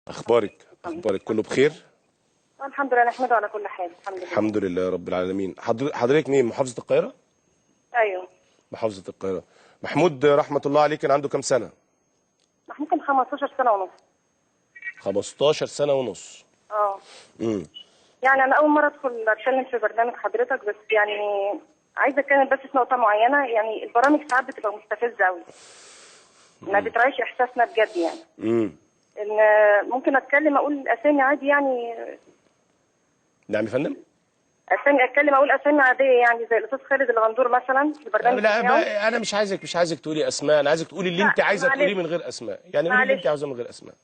اخبارك كله بخير؟ الحمد لله، نحمده على كل حال. الحمد لله رب العالمين. حضرتك مين؟ محافظة القاهرة؟ ايوه، محافظة القاهرة. محمود رحمة الله عليه كان عنده كام سنة؟ محمود كان 15 سنة ونص. 15 سنة ونص. يعني انا اول مرة ادخل اتكلم في برنامج حضرتك، بس يعني عايزة اتكلم بس في نقطة معينة. يعني البرامج ساعات بتبقى مستفزة قوي، ما بتراعيش احساسنا بجد يعني. ان ممكن اتكلم اقول اسامي عادي يعني. نعم يا فندم؟ اقول اسامي عاديه يعني، زي الاستاذ خالد الغندور مثلا في البرنامج. لا انا مش عايزك تقولي اسماء، انا عايزك تقولي اللي انت عايزه تقوليه من غير اسماء. يعني قولي اللي انت عاوزاه من غير اسماء.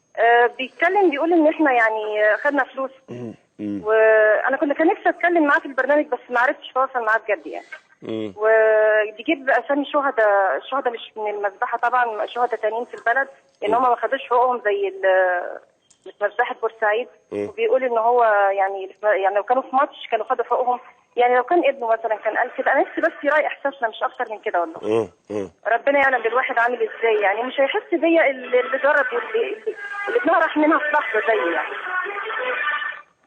بيتكلم بيقول ان احنا يعني خدنا فلوس. وانا كان نفسي اتكلم معاه في البرنامج، بس ما عرفتش اتواصل معاه بجد يعني. وبيجيب اسامي الشهداء مش من المذبحه طبعا، شهداء تانيين في البلد، ان هم ما خدوش حقوقهم زي مذبحه بورسعيد. وبيقول ان هو يعني لو كانوا في ماتش كانوا خدوا حقوقهم. يعني لو كان ابنه مثلا كان قال كده، انا نفسي بس يراعي احساسنا مش اكتر من كده والله. ربنا يعلم بالواحد عامل ازاي يعني، مش هيحس بيا اللي جرب اللي اتنقرح منها في لحظه زي يعني.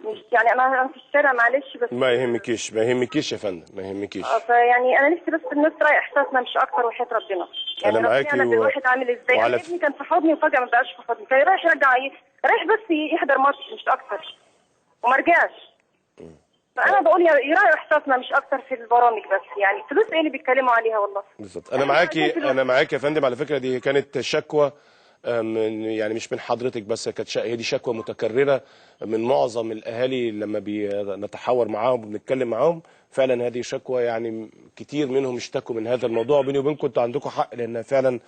مش يعني انا في الشارع معلش، بس ما يهمكيش يا فندم، ما يهمكيش. فيعني انا نفسي بس الناس تراعي احساسنا مش اكتر، وحياة ربنا يعني. انا معاكي. الواحد عامل ازاي. انا ابني كان في حضني وفجاه ما بقاش في حضني، كان رايح يرجع رايح بس يحضر ماتش مش اكتر، وما رجعش. فانا بقول يراعي احساسنا مش اكتر في البرامج، بس يعني فلوس ايه اللي بيتكلموا عليها والله. بالظبط. انا معاكي يا فندم. على فكره دي كانت شكوى يعني مش من حضرتك بس، كانت هي دي شكوى متكرره من معظم الاهالي لما بنتحاور معاهم وبنتكلم معاهم. فعلا هذه شكوى، يعني كتير منهم اشتكوا من هذا الموضوع. بيني وبينكم انتوا عندكم حق، لان فعلا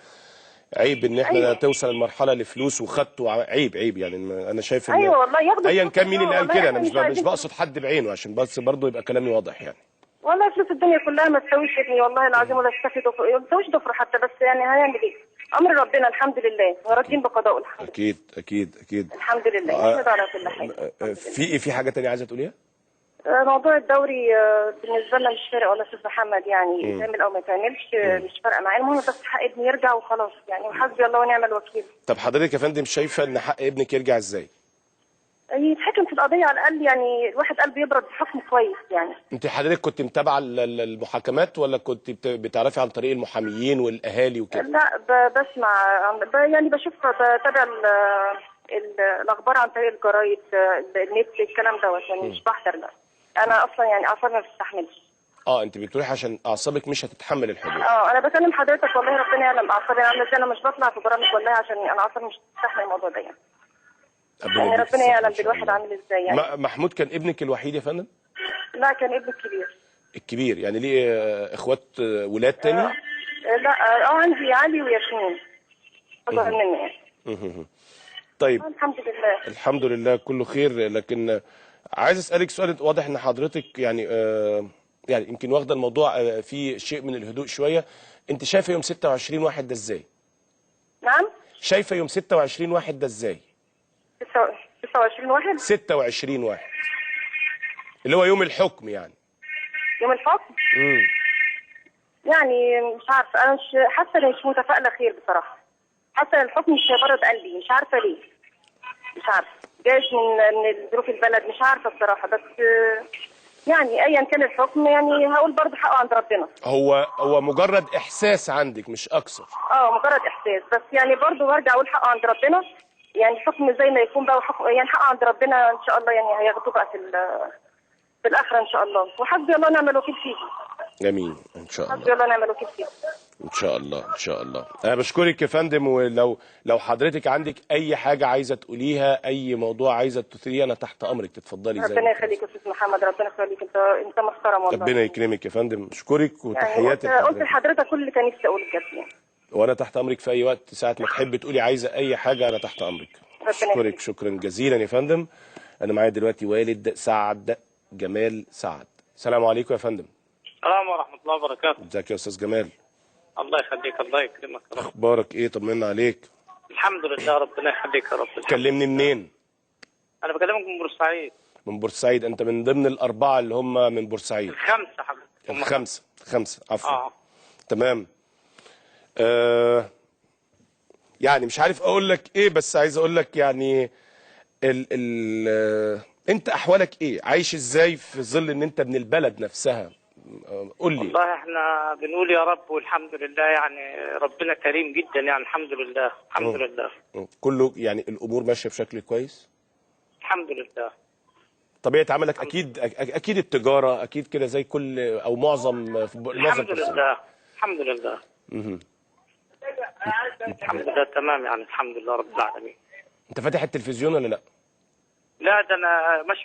عيب ان احنا توصل المرحله لفلوس وخدته. عيب يعني. انا شايف ان والله ايا كان مين اللي قال كده، انا مش بقصد حد بعينه، عشان بس برضه يبقى كلامي واضح يعني. والله فلوس الدنيا كلها ما تساويش ابني والله العظيم، ولا تستفيد ما تساويش ضفر حتى، بس يعني هنعمل ايه؟ امر ربنا الحمد لله، وراضيين بقضائه الحمد لله. اكيد الحمد لله، نحمد على كل حاجه. في حاجه ثانيه عايزه تقوليها؟ موضوع الدوري بالنسبه لنا مش فارق والله يا استاذ محمد، يعني يتعمل او ما يتعملش مش فارقه معايا، المهم بس حق ابني يرجع وخلاص يعني، وحسبي الله ونعم الوكيل. طب حضرتك يا فندم شايفه ان حق ابنك يرجع ازاي؟ يتحكم في القضيه على الاقل، يعني الواحد قلبه يبرد بحكم كويس يعني. انت حضرتك كنت متابعه المحاكمات، ولا كنت بتعرفي عن طريق المحاميين والاهالي وكده؟ لا بسمع يعني بتابع الاخبار عن طريق الجرايد، النت، الكلام دوت يعني. مش بحضر لا، انا اصلا يعني اعصابي ما بتستحملش. انت بتروحي عشان اعصابك مش هتتحمل الحضور. انا بكلم حضرتك والله ربنا يعلم اعصابي عامله ازاي. انا مش بطلع في برامج والله عشان انا اعصابي مش بتستحمل الموضوع ده يعني. ربنا يعلم بالواحد عامل ازاي يعني. محمود كان ابنك الوحيد يا فندم؟ لا، كان ابني الكبير. يعني ليه اخوات ولاد تاني؟ لا، عندي علي وياسمين اصغر مني يعني. طيب الحمد لله كله خير. لكن عايز اسالك سؤال. واضح ان حضرتك يعني يعني يمكن واخده الموضوع في شيء من الهدوء شويه. انت شايفه يوم 26/1 ده ازاي؟ نعم، شايفه يوم 26/1 ده ازاي؟ 26/1 26/1 اللي هو يوم الحكم يعني. يوم الحكم؟ يعني مش عارفه، انا مش حاسه اني مش متفائله خير بصراحه. حاسه ان الحكم مش هيبرد قلبي، مش عارفه ليه. مش عارفه، جايش من ظروف البلد، مش عارفه بصراحه. بس يعني ايا كان الحكم يعني هقول برضه حقه عند ربنا. هو مجرد احساس عندك مش اكثر. مجرد احساس، بس يعني برضه برجع اقول حقه عند ربنا. يعني الحكم زي ما يكون بقى، يعني حقه عند ربنا ان شاء الله، يعني هياخدوه بقى في الاخره ان شاء الله. وحسبي الله ونعم الوكيل فيه. جميل ان شاء الله. حسبي الله ونعم الوكيل فيه. ان شاء الله. انا بشكرك يا فندم. ولو حضرتك عندك اي حاجه عايزه تقوليها، اي موضوع عايزه تثيريه، انا تحت امرك. تتفضلي. زي ربنا يخليك يا استاذ محمد، ربنا يخليك. انت محترم والله. ربنا يكرمك يا فندم. اشكرك وتحياتي يعني قلت لحضرتك كل اللي كان نفسي اقوله بجد يعني. وانا تحت امرك في اي وقت، ساعه ما تحبي تقولي عايزه اي حاجه انا تحت امرك. اشكرك شكرا جزيلا يا فندم. انا معايا دلوقتي والد سعد جمال سعد. السلام عليكم يا فندم. السلام ورحمه الله وبركاته. ازيك يا استاذ جمال؟ الله يخليك، الله يكرمك يا رب. اخبارك ايه؟ طمنا عليك. الحمد لله، ربنا يخليك يا رب. تكلمني منين؟ انا بكلمك من بورسعيد. من بورسعيد. انت من ضمن الاربعه اللي هم من بورسعيد؟ الخمسه حضرتك. الخمسه عفوا. تمام. يعني مش عارف اقول لك ايه، بس عايز اقول لك يعني انت احوالك ايه؟ عايش ازاي في ظل ان انت من البلد نفسها؟ قول لي. والله احنا بنقول يا رب والحمد لله، يعني ربنا كريم جدا، يعني الحمد لله الحمد لله. كله يعني الامور ماشيه بشكل كويس؟ الحمد لله. طبيعه عملك اكيد التجاره اكيد كده زي كل او معظم الحمد لله الحمد لله. الحمد لله تمام، يعني الحمد لله رب العالمين. انت فاتح التلفزيون ولا لا؟ لا، ده انا ماشي